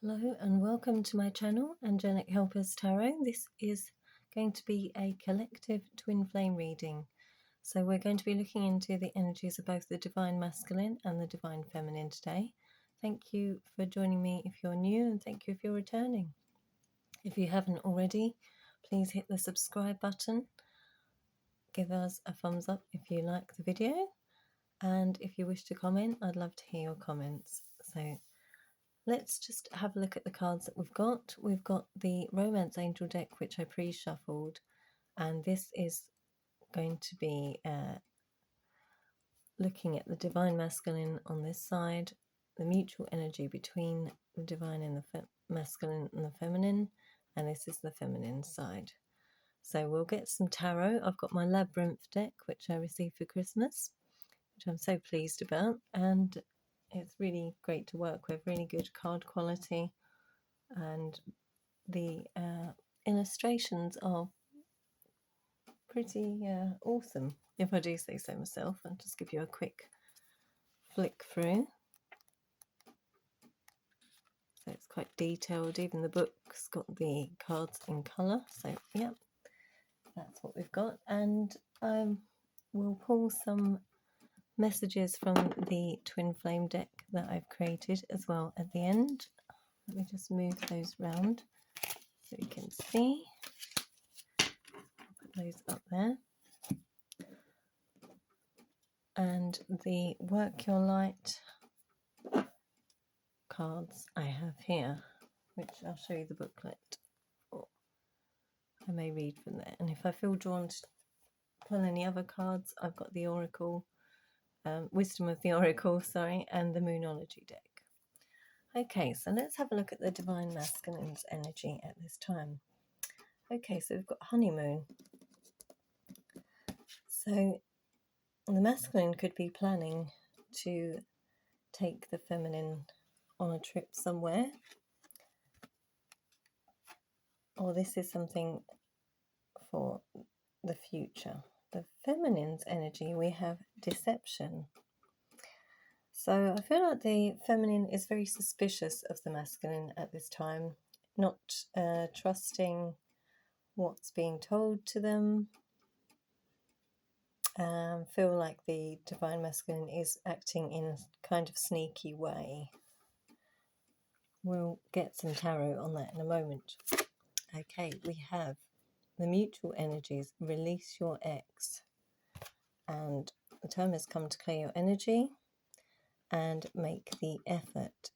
Hello and welcome to my channel, Angelic Helpers Tarot. This is going to be a collective twin flame reading. So we're going to be looking into the energies of both the Divine Masculine and the Divine Feminine today. Thank you for joining me if you're new, and thank you if you're returning. If you haven't already, please hit the subscribe button. Give us a thumbs up if you like the video. And if you wish to comment, I'd love to hear your comments. So let's just have a look at the cards that we've got. We've got the Romance Angel deck, which I pre-shuffled, and this is going to be looking at the Divine Masculine on this side, the mutual energy between the Divine and the Masculine and the Feminine, and this is the Feminine side. So we'll get some tarot. I've got my Labyrinth deck, which I received for Christmas, which I'm so pleased about, and it's really great to work with, really good card quality, and the illustrations are pretty awesome, if I do say so myself. I'll just give you a quick flick through. So it's quite detailed, even the book's got the cards in colour, so yeah, that's what we've got. And we'll pull some messages from the twin flame deck that I've created as well at the end. Let me just move those round so you can see. Put those up there. And the Work Your Light cards I have here, which I'll show you the booklet, or I may read from there. And if I feel drawn to pull any other cards, I've got the Oracle, Wisdom of the Oracle, sorry, and the Moonology deck. Okay, so let's have a look at the Divine Masculine's energy at this time. Okay, so we've got honeymoon. So the masculine could be planning to take the feminine on a trip somewhere, or this is something for the future. The feminine's energy, we have deception. So I feel like the feminine is very suspicious of the masculine at this time, not trusting what's being told to them. Feel like the Divine Masculine is acting in a kind of sneaky way. We'll get some tarot on that in a moment. Okay, we have the mutual energies, release your ex. And the time has come to clear your energy and make the effort.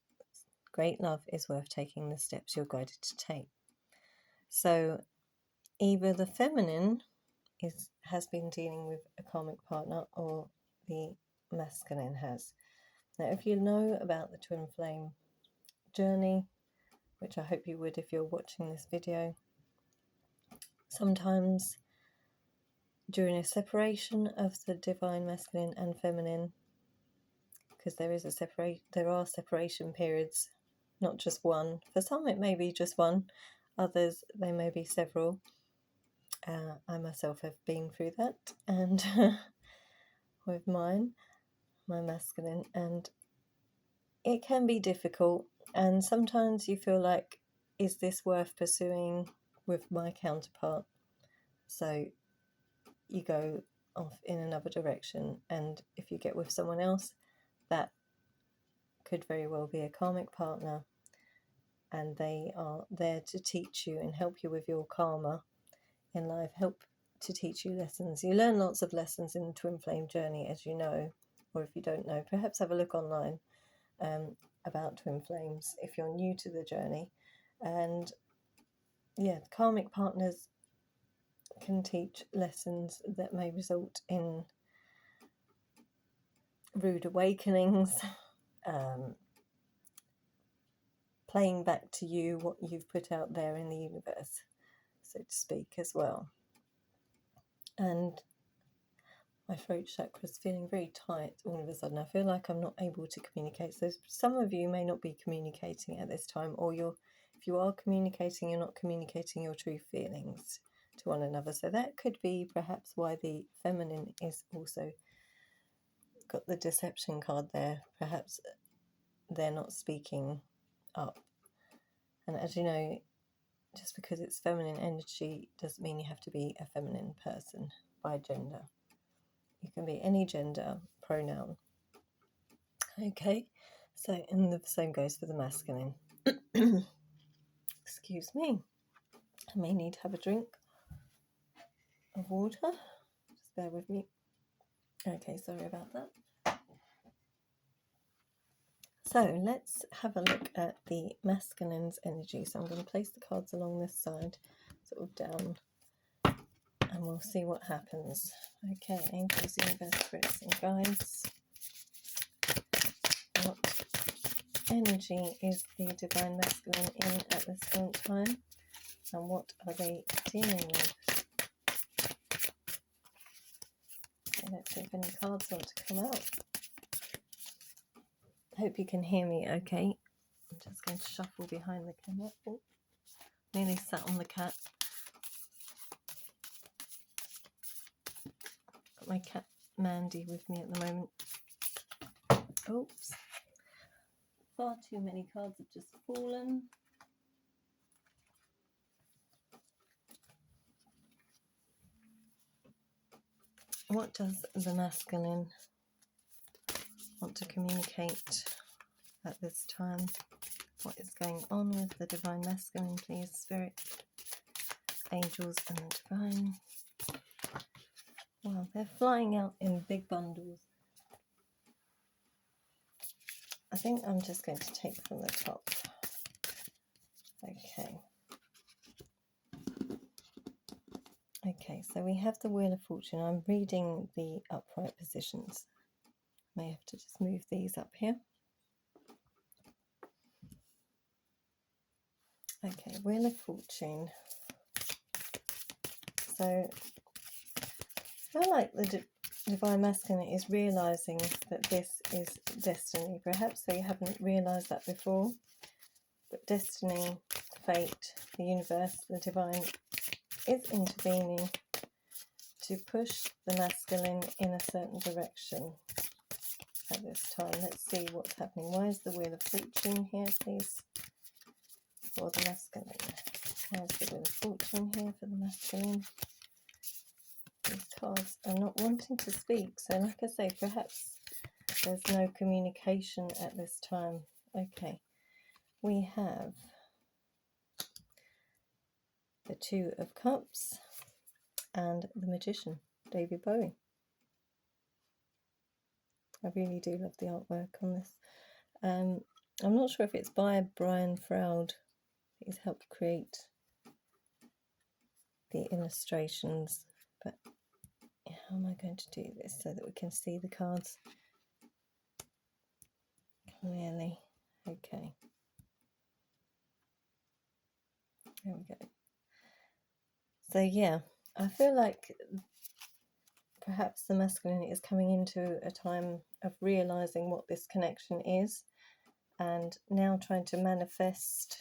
Great love is worth taking the steps you're guided to take. So either the feminine has been dealing with a karmic partner, or the masculine has. Now, if you know about the twin flame journey, which I hope you would if you're watching this video, sometimes during a separation of the Divine Masculine and Feminine, because there are separation periods, not just one. For some it may be just one, others they may be several. I myself have been through that, and with my masculine, and it can be difficult, and sometimes you feel like, is this worth pursuing with my counterpart? So you go off in another direction, and if you get with someone else, that could very well be a karmic partner, and they are there to teach you and help you with your karma in life, help to teach you lessons. You learn lots of lessons in the twin flame journey, as you know, or if you don't know, perhaps have a look online about twin flames if you're new to the journey. And yeah, karmic partners can teach lessons that may result in rude awakenings, playing back to you what you've put out there in the universe, so to speak, as well. And my throat chakra is feeling very tight all of a sudden. I feel like I'm not able to communicate. So some of you may not be communicating at this time, or if you are communicating, you're not communicating your true feelings to one another. So that could be perhaps why the feminine is also got the deception card there. Perhaps they're not speaking up And as you know, just because it's feminine energy doesn't mean you have to be a feminine person by gender. You can be any gender pronoun. Okay, so, and the same goes for the masculine. Excuse me, I may need to have a drink of water. Just bear with me. Okay, sorry about that. So let's have a look at the masculine's energy. So I'm going to place the cards along this side, sort of down, and we'll see what happens. Okay, angels, universe, spirits and guides. What energy is the divine masculine in at this current time? And what are they dealing with? Okay, let's see if any cards want to come out. Hope you can hear me okay. I'm just going to shuffle behind the camera. Oh, nearly sat on the cat. Got my cat Mandy with me at the moment. Oops. Far too many cards have just fallen. What does the masculine want to communicate at this time? What is going on with the divine masculine, please, spirit, angels and the divine? Well, they're flying out in big bundles. I think I'm just going to take from the top. Okay. Okay, so we have the Wheel of Fortune. I'm reading the upright positions. May have to just move these up here. Okay, Wheel of Fortune. So I feel like the divine masculine is realizing that this is destiny. Perhaps they haven't realized that before, but destiny, fate, the universe, the divine is intervening to push the masculine in a certain direction at this time. Let's see what's happening. Why is the Wheel of Fortune here, please, for the masculine? Why is the Wheel of Fortune here for the masculine? These cards are not wanting to speak, so like I say, perhaps there's no communication at this time. Okay, we have the Two of Cups and the Magician, David Bowie. I really do love the artwork on this. I'm not sure if it's by Brian Froud. He's helped create the illustrations, but how am I going to do this so that we can see the cards clearly? Okay, there we go. So yeah, I feel like perhaps the masculine is coming into a time of realizing what this connection is, and now trying to manifest,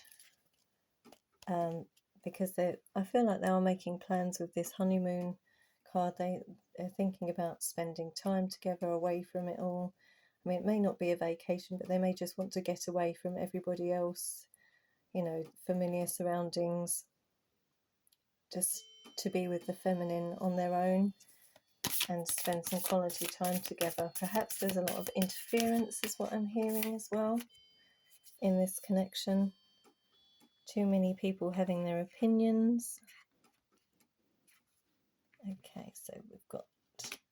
because I feel like they are making plans with this honeymoon card. They're thinking about spending time together away from it all. I mean, it may not be a vacation, but they may just want to get away from everybody else, you know, familiar surroundings, just to be with the feminine on their own and spend some quality time together. Perhaps there's a lot of interference is what I'm hearing as well in this connection. Too many people having their opinions. Okay, so we've got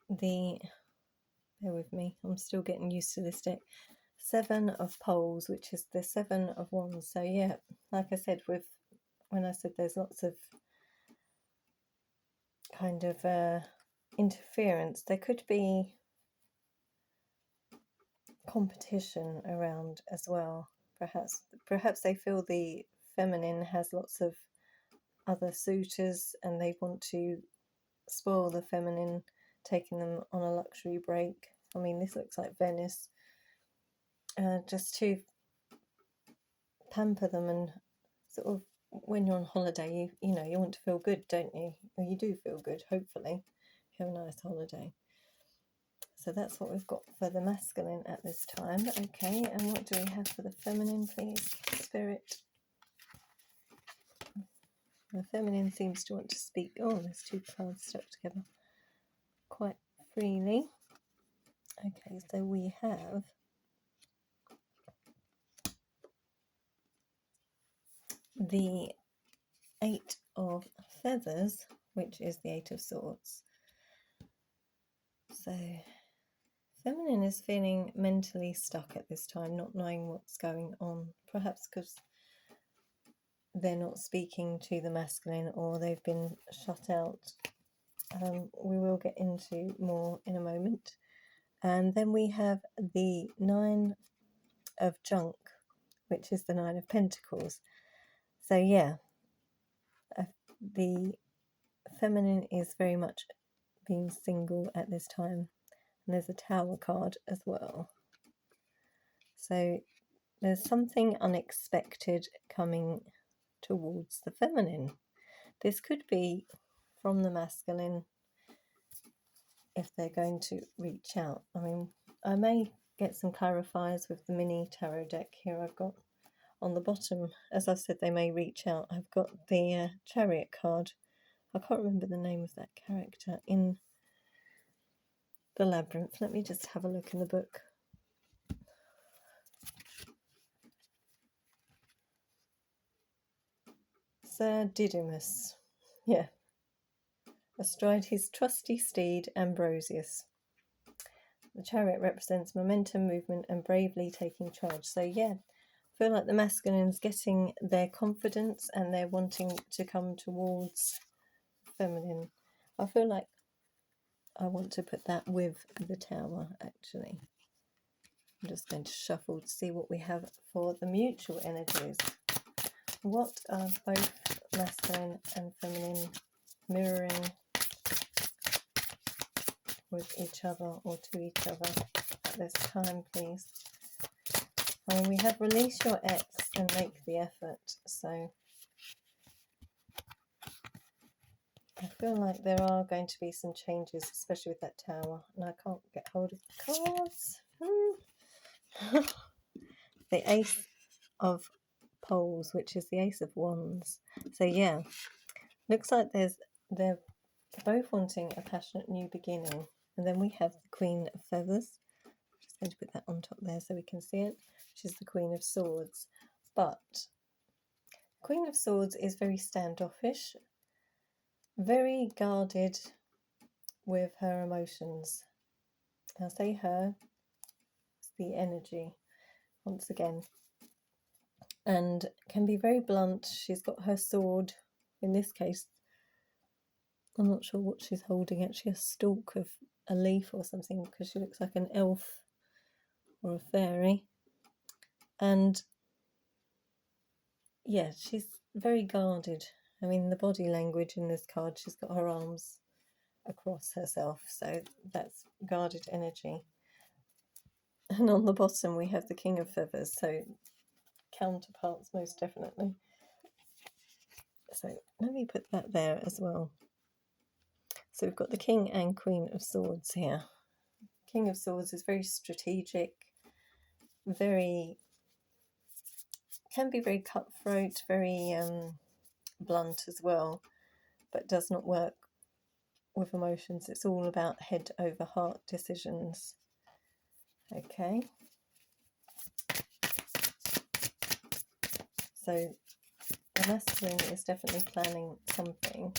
the, bear with me, I'm still getting used to this deck, Seven of Poles, which is the Seven of Wands. So yeah, like I said, when I said there's lots of kind of interference, there could be competition around as well. Perhaps they feel the feminine has lots of other suitors and they want to spoil the feminine, taking them on a luxury break. I mean, this looks like Venice, just to pamper them, and sort of when you're on holiday, you know, you want to feel good, don't you? Well, you do feel good, hopefully. You have a nice holiday. So that's what we've got for the masculine at this time. Okay, and what do we have for the feminine, please? Spirit, The feminine seems to want to speak. Oh, there's two cards stuck together quite freely. Okay, so we have the Eight of Feathers, which is the Eight of Swords. So feminine is feeling mentally stuck at this time, not knowing what's going on, perhaps because they're not speaking to the masculine or they've been shut out. We will get into more in a moment. And then we have the Nine of Junk, which is the Nine of Pentacles. So yeah, the feminine is very much being single at this time. And there's a Tower card as well. So there's something unexpected coming towards the feminine. This could be from the masculine if they're going to reach out. I mean, I may get some clarifiers with the mini tarot deck here I've got on the bottom. As I've said, they may reach out. I've got the Chariot card. I can't remember the name of that character in the Labyrinth. Let me just have a look in the book. Sir Didymus. Yeah. Astride his trusty steed, Ambrosius. The Chariot represents momentum, movement, and bravely taking charge. So yeah, I feel like the masculine's getting their confidence and they're wanting to come towards feminine. I feel like I want to put that with the Tower, actually. I'm just going to shuffle to see what we have for the mutual energies. What are both masculine and feminine mirroring with each other or to each other at this time, please? I mean, we have release your ex and make the effort, so I feel like there are going to be some changes, especially with that Tower, and I can't get hold of the cards. The Ace of Poles, which is the Ace of Wands. So yeah, looks like they're both wanting a passionate new beginning. And then we have the Queen of Feathers. I'm just going to put that on top there so we can see it, which is the Queen of Swords. But Queen of Swords is very standoffish, very guarded with her emotions. I'll say her, it's the energy once again, and can be very blunt. She's got her sword. In this case, I'm not sure what she's holding, actually a stalk of a leaf or something, because she looks like an elf or a fairy. And yeah, she's very guarded. I mean, the body language in this card, she's got her arms across herself, so that's guarded energy. And on the bottom we have the King of Feathers, so counterparts most definitely. So let me put that there as well. So we've got the King and Queen of Swords here. King of Swords is very strategic, can be very cutthroat, very blunt as well, but does not work with emotions. It's all about head over heart decisions. Okay. So the masculine is definitely planning something.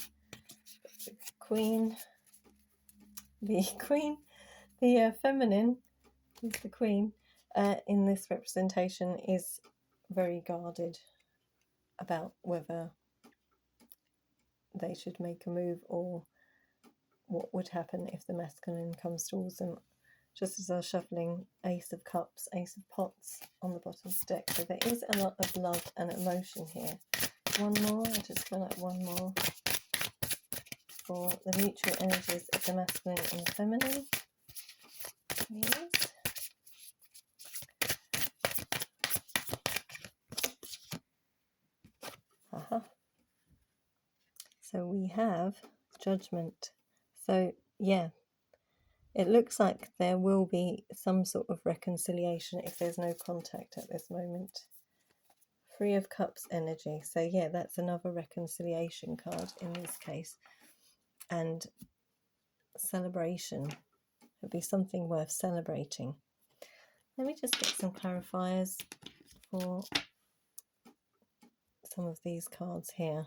The feminine is the Queen. In this representation is very guarded about whether they should make a move or what would happen if the masculine comes towards them. Just as I was shuffling Ace of Cups, Ace of Pots on the bottom of the deck. So there is a lot of love and emotion here. One more, I just feel like one more for the mutual energies of the masculine and the feminine. Please. Aha. So we have Judgment. So yeah, it looks like there will be some sort of reconciliation if there's no contact at this moment. Three of Cups energy. So yeah, that's another reconciliation card in this case. And celebration. It'd be something worth celebrating. Let me just get some clarifiers for some of these cards here.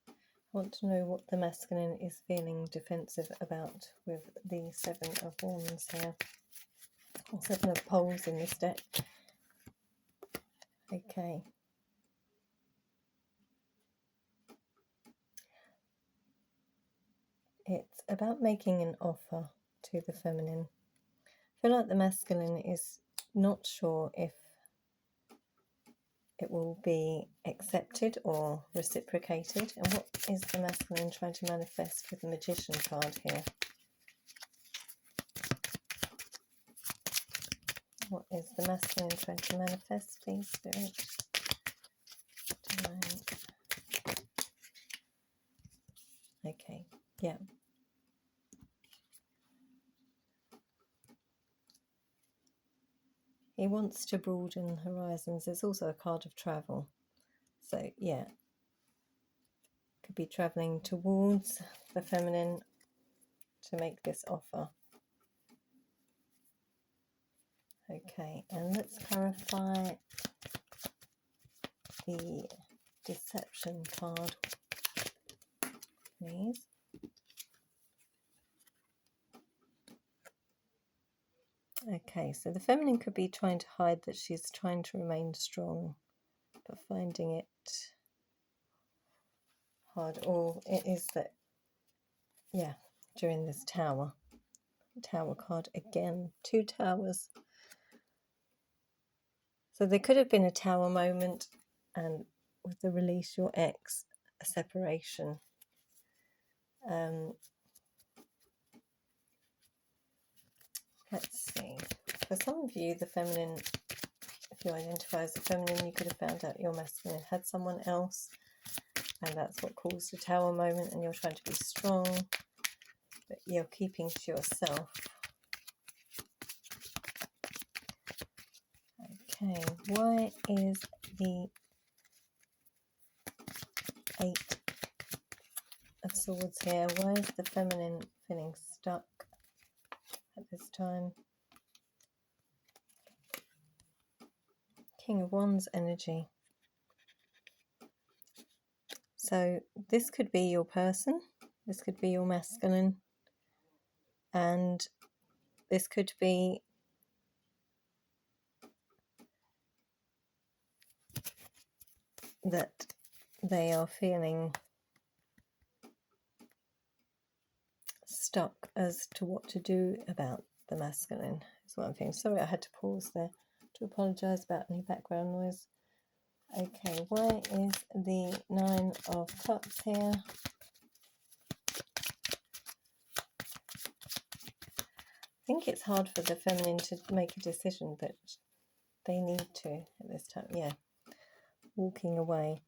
I want to know what the masculine is feeling defensive about with the Seven of Wands here. Or Seven of Poles in this deck. Okay. It's about making an offer to the feminine. I feel like the masculine is not sure if it will be accepted or reciprocated. And what is the masculine trying to manifest with the Magician card here? What is the masculine trying to manifest, please, Spirit? Okay, yeah. He wants to broaden horizons. There's also a card of travel. So, yeah. Could be travelling towards the feminine to make this offer. Okay, and let's clarify the deception card, please. Okay, so the feminine could be trying to hide that she's trying to remain strong, but finding it hard. Or it is that, yeah, during this tower card again, 2 towers. So there could have been a tower moment, and with the release your ex, a separation. Let's see. For some of you, the feminine, if you identify as a feminine, you could have found out your masculine had someone else, and that's what caused the tower moment, and you're trying to be strong, but you're keeping to yourself. Okay, why is the 8 of Swords here? Why is the feminine feeling stuck at this time? King of Wands energy. So this could be your person, this could be your masculine, and this could be that they are feeling stuck as to what to do about the masculine, is what I'm feeling. Sorry, I had to pause there to apologise about any background noise. Okay, why is the 9 of Cups here? I think it's hard for the feminine to make a decision, but they need to at this time. Yeah, walking away.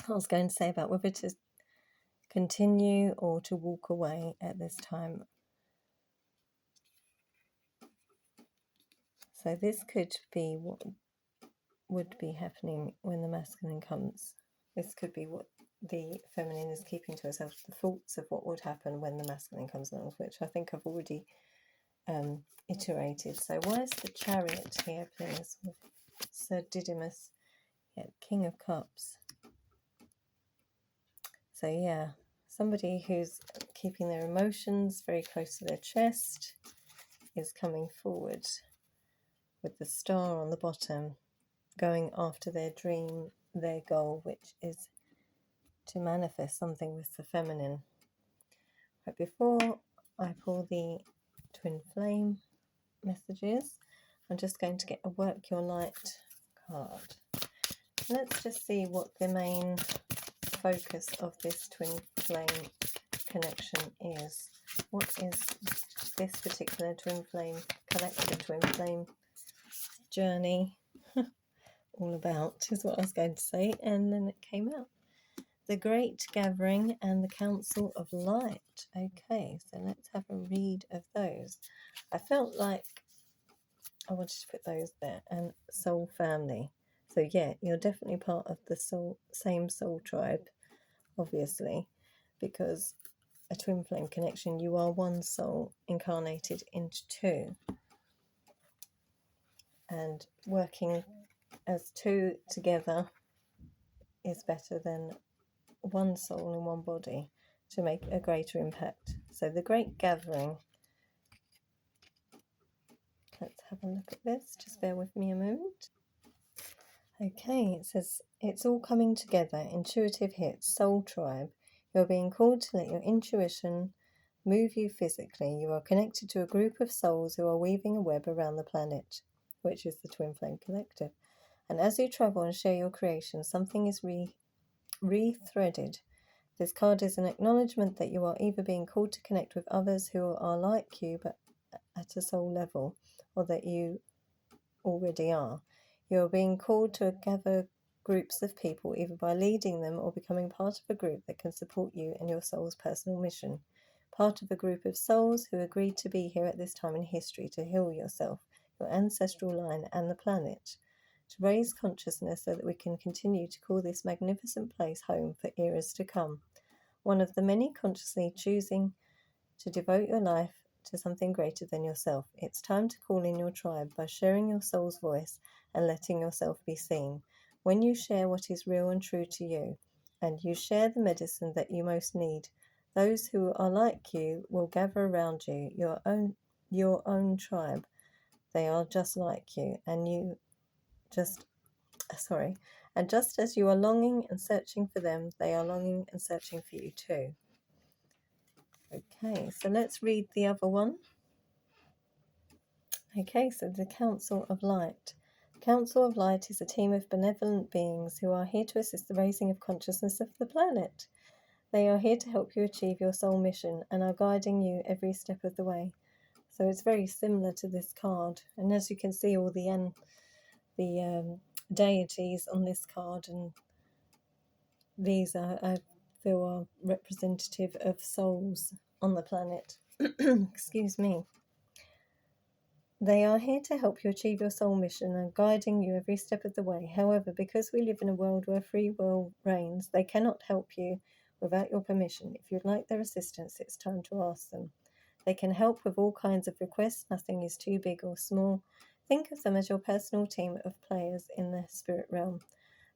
I was going to say about whether to continue or to walk away at this time. So this could be what would be happening when the masculine comes. This could be what the feminine is keeping to herself, the thoughts of what would happen when the masculine comes along, which I think I've already iterated. So why is the Chariot here, please, with Sir Didymus? Yeah, King of Cups. So yeah, somebody who's keeping their emotions very close to their chest is coming forward with the star on the bottom, going after their dream, their goal, which is to manifest something with the feminine. But before I pull the Twin Flame messages, I'm just going to get a Work Your Light card. Let's just see what the main focus of this Twin Flame connection is. What is this particular Twin Flame, collective Twin Flame journey all about, is what I was going to say, and then it came out. The Great Gathering and the Council of Light. Okay, so let's have a read of those. I felt like I wanted to put those there. And soul family. So yeah, you're definitely part of the same soul tribe, obviously, because a twin flame connection, you are one soul incarnated into two. And working as two together is better than one soul in one body to make a greater impact. So the Great Gathering. Let's have a look at this. Just bear with me a moment. Okay, it says, it's all coming together. Intuitive hits, soul tribe. You're being called to let your intuition move you physically. You are connected to a group of souls who are weaving a web around the planet, which is the Twin Flame Collective. And as you travel and share your creation, something is re-threaded. This card is an acknowledgement that you are either being called to connect with others who are like you but at a soul level, or that you already are. You are being called to gather groups of people either by leading them or becoming part of a group that can support you in your soul's personal mission. Part of a group of souls who agreed to be here at this time in history to heal yourself, your ancestral line, and the planet. To raise consciousness so that we can continue to call this magnificent place home for eras to come. One of the many consciously choosing to devote your life to something greater than yourself. It's time to call in your tribe by sharing your soul's voice and letting yourself be seen. When you share what is real and true to you, and you share the medicine that you most need, those who are like you will gather around you, your own tribe. They are just like you, and just as you are longing and searching for them, they are longing and searching for you too. Okay, so let's read the other one. Okay, so the Council of Light. The Council of Light is a team of benevolent beings who are here to assist the raising of consciousness of the planet. They are here to help you achieve your soul mission and are guiding you every step of the way. So it's very similar to this card. And as you can see, all the deities on this card, and these I feel are representative of souls on the planet. Excuse me. They are here to help you achieve your soul mission and guiding you every step of the way. However, because we live in a world where free will reigns, they cannot help you without your permission. If you'd like their assistance, it's time to ask them. They can help with all kinds of requests. Nothing is too big or small. Think of them as your personal team of players in the spirit realm.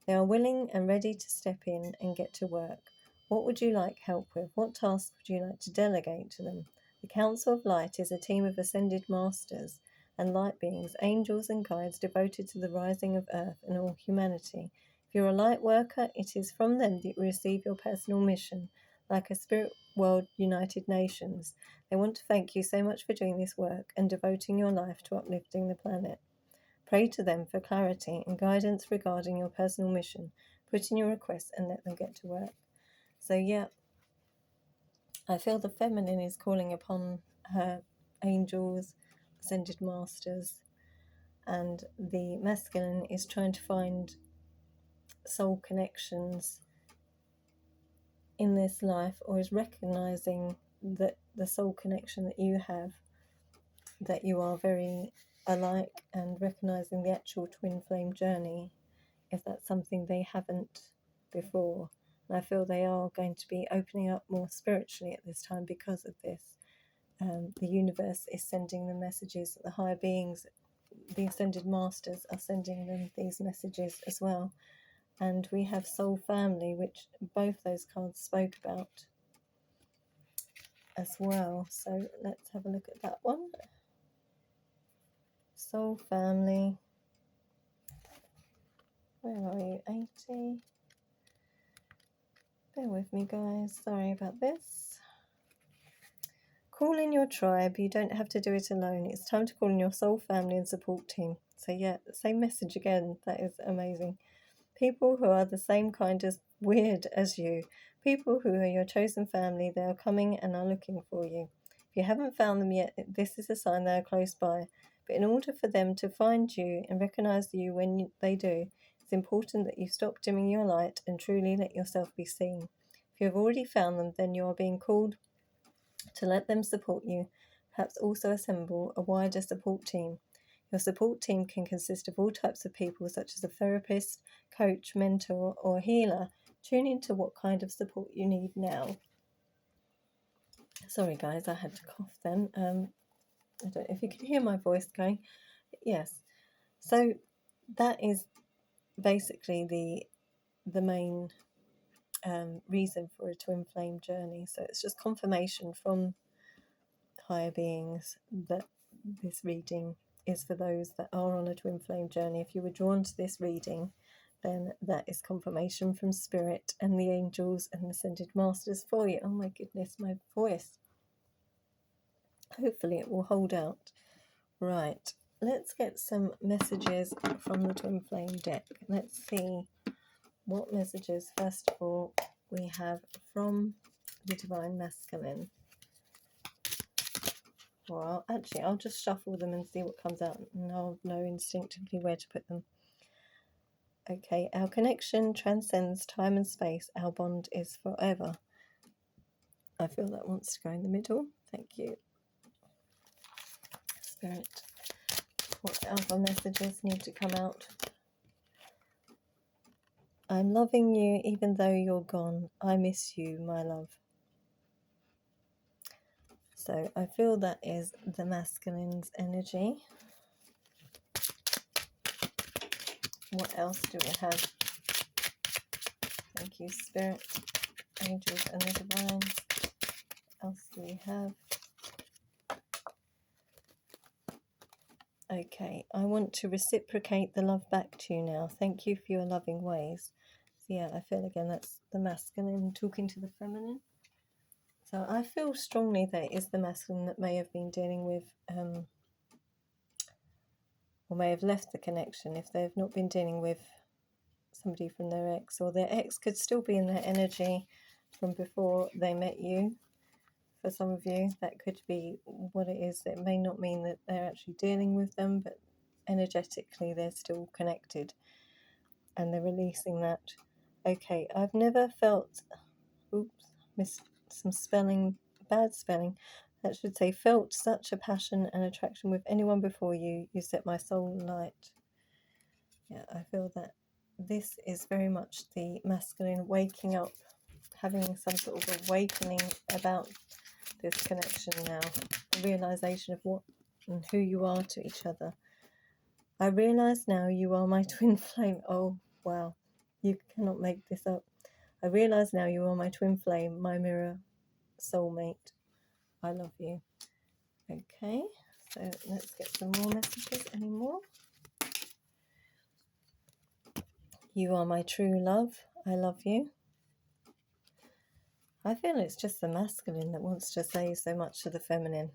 They are willing and ready to step in and get to work. What would you like help with? What tasks would you like to delegate to them? The Council of Light is a team of ascended masters and light beings, angels and guides devoted to the rising of Earth and all humanity. If you're a light worker, it is from them that you receive your personal mission, like a spirit world United Nations. They want to thank you so much for doing this work and devoting your life to uplifting the planet. Pray to them for clarity and guidance regarding your personal mission. Put in your requests and let them get to work. So yeah, I feel the feminine is calling upon her angels, ascended masters, and the masculine is trying to find soul connections in this life, or is recognizing that the soul connection that you have, that you are very alike, and recognizing the actual twin flame journey, if that's something they haven't before. And I feel they are going to be opening up more spiritually at this time because of this. The universe is sending them messages. The higher beings, the ascended masters, are sending them these messages as well. And we have soul family, which both those cards spoke about as well. So let's have a look at that one. Soul family. Where are you? 80. Bear with me, guys. Sorry about this. Call in your tribe. You don't have to do it alone. It's time to call in your soul family and support team. So yeah, same message again. That is amazing. People who are the same kind as weird as you. People who are your chosen family. They are coming and are looking for you. If you haven't found them yet, this is a sign they are close by. But in order for them to find you and recognize you when they do, it's important that you stop dimming your light and truly let yourself be seen. If you have already found them, then you are being called to let them support you, perhaps also assemble a wider support team. Your support team can consist of all types of people, such as a therapist, coach, mentor, or healer. Tune into what kind of support you need now. Sorry guys, I had to cough then. I don't know if you could hear my voice going. Yes. So that is basically the main reason for a twin flame journey. So it's just confirmation from higher beings that this reading is for those that are on a twin flame journey. If you were drawn to this reading, then that is confirmation from Spirit and the angels and the ascended masters for you. Oh my goodness, my voice. Hopefully it will hold out. Right, let's get some messages from the twin flame deck. Let's see what messages, first of all, we have from the Divine Masculine. Well, actually, I'll just shuffle them and see what comes out, and I'll know instinctively where to put them. Okay, our connection transcends time and space. Our bond is forever. I feel that wants to go in the middle. Thank you. Spirit, what other messages need to come out? I'm loving you even though you're gone. I miss you, my love. So I feel that is the masculine's energy. What else do we have? Thank you, Spirit, angels and the divines. What else do we have? Okay, I want to reciprocate the love back to you now. Thank you for your loving ways. So yeah, I feel again that's the masculine talking to the feminine. So I feel strongly that it is the masculine that may have been dealing with or may have left the connection if they've not been dealing with somebody from their ex, or their ex could still be in their energy from before they met you. For some of you, that could be what it is. It may not mean that they're actually dealing with them, but energetically they're still connected and they're releasing that. Okay, I've never felt, oops, missed some spelling, bad spelling. That should say, felt such a passion and attraction with anyone before you. You set my soul light. Yeah, I feel that this is very much the masculine waking up, having some sort of awakening about this connection now, a realization of what and who you are to each other. I realize now you are my twin flame. Oh, wow. You cannot make this up. I realize now you are my twin flame, my mirror soulmate. I love you. Okay, so let's get some more messages. Any more? You are my true love. I love you. I feel it's just the masculine that wants to say so much to the feminine.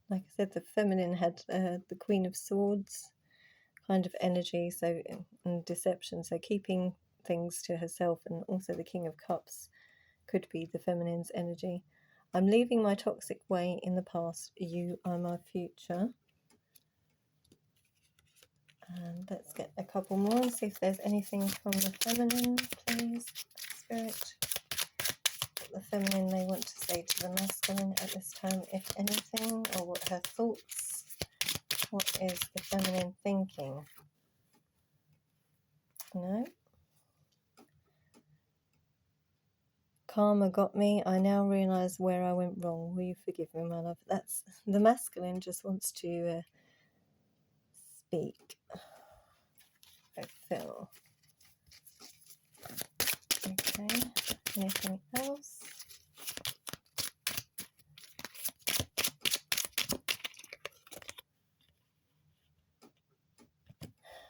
Like I said, the feminine had the Queen of Swords kind of energy, so and deception, so keeping things to herself, and also the King of Cups could be the feminine's energy. I'm leaving my toxic way in the past. You are my future. And let's get a couple more and see if there's anything from the feminine, please, Spirit. What the feminine they want to say to the masculine at this time, if anything, or what her thoughts. What is the feminine thinking? No. Karma got me. I now realise where I went wrong. Will you forgive me, my love? That's the masculine just wants to speak. I feel. Okay. Anything else?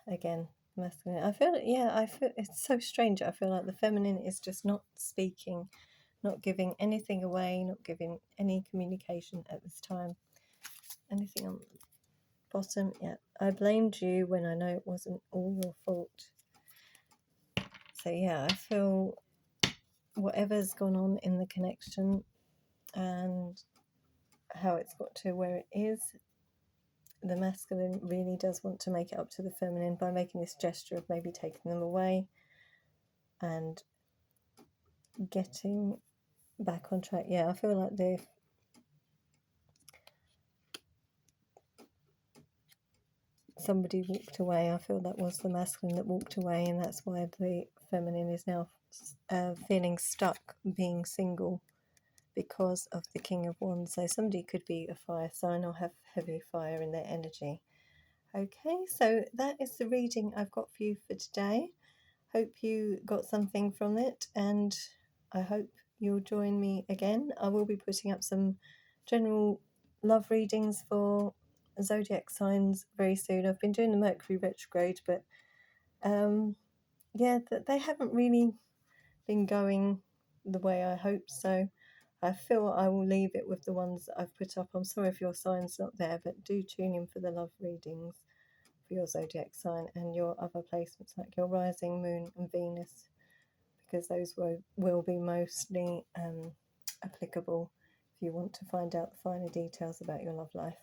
Again, masculine. I feel, yeah, I feel it's so strange. I feel like the feminine is just not speaking, not giving anything away, not giving any communication at this time. Anything on the bottom? Yeah. I blamed you when I know it wasn't all your fault. So yeah, I feel whatever's gone on in the connection and how it's got to where it is, the masculine really does want to make it up to the feminine by making this gesture of maybe taking them away and getting back on track. Yeah, I feel like somebody walked away. I feel that was the masculine that walked away, and that's why the feminine is now feeling stuck being single because of the King of Wands. So somebody could be a fire sign or have heavy fire in their energy. Okay, so that is the reading I've got for you for today. Hope you got something from it, and I hope you'll join me again. I will be putting up some general love readings for zodiac signs very soon. I've been doing the Mercury retrograde, but yeah, they haven't really been going the way I hoped, so I feel I will leave it with the ones that I've put up. I'm sorry if your sign's not there, but do tune in for the love readings for your zodiac sign and your other placements like your rising, moon and Venus, because those will be mostly applicable if you want to find out the finer details about your love life.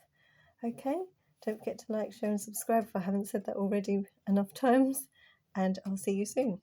Okay, don't forget to like, share and subscribe if I haven't said that already enough times, and I'll see you soon.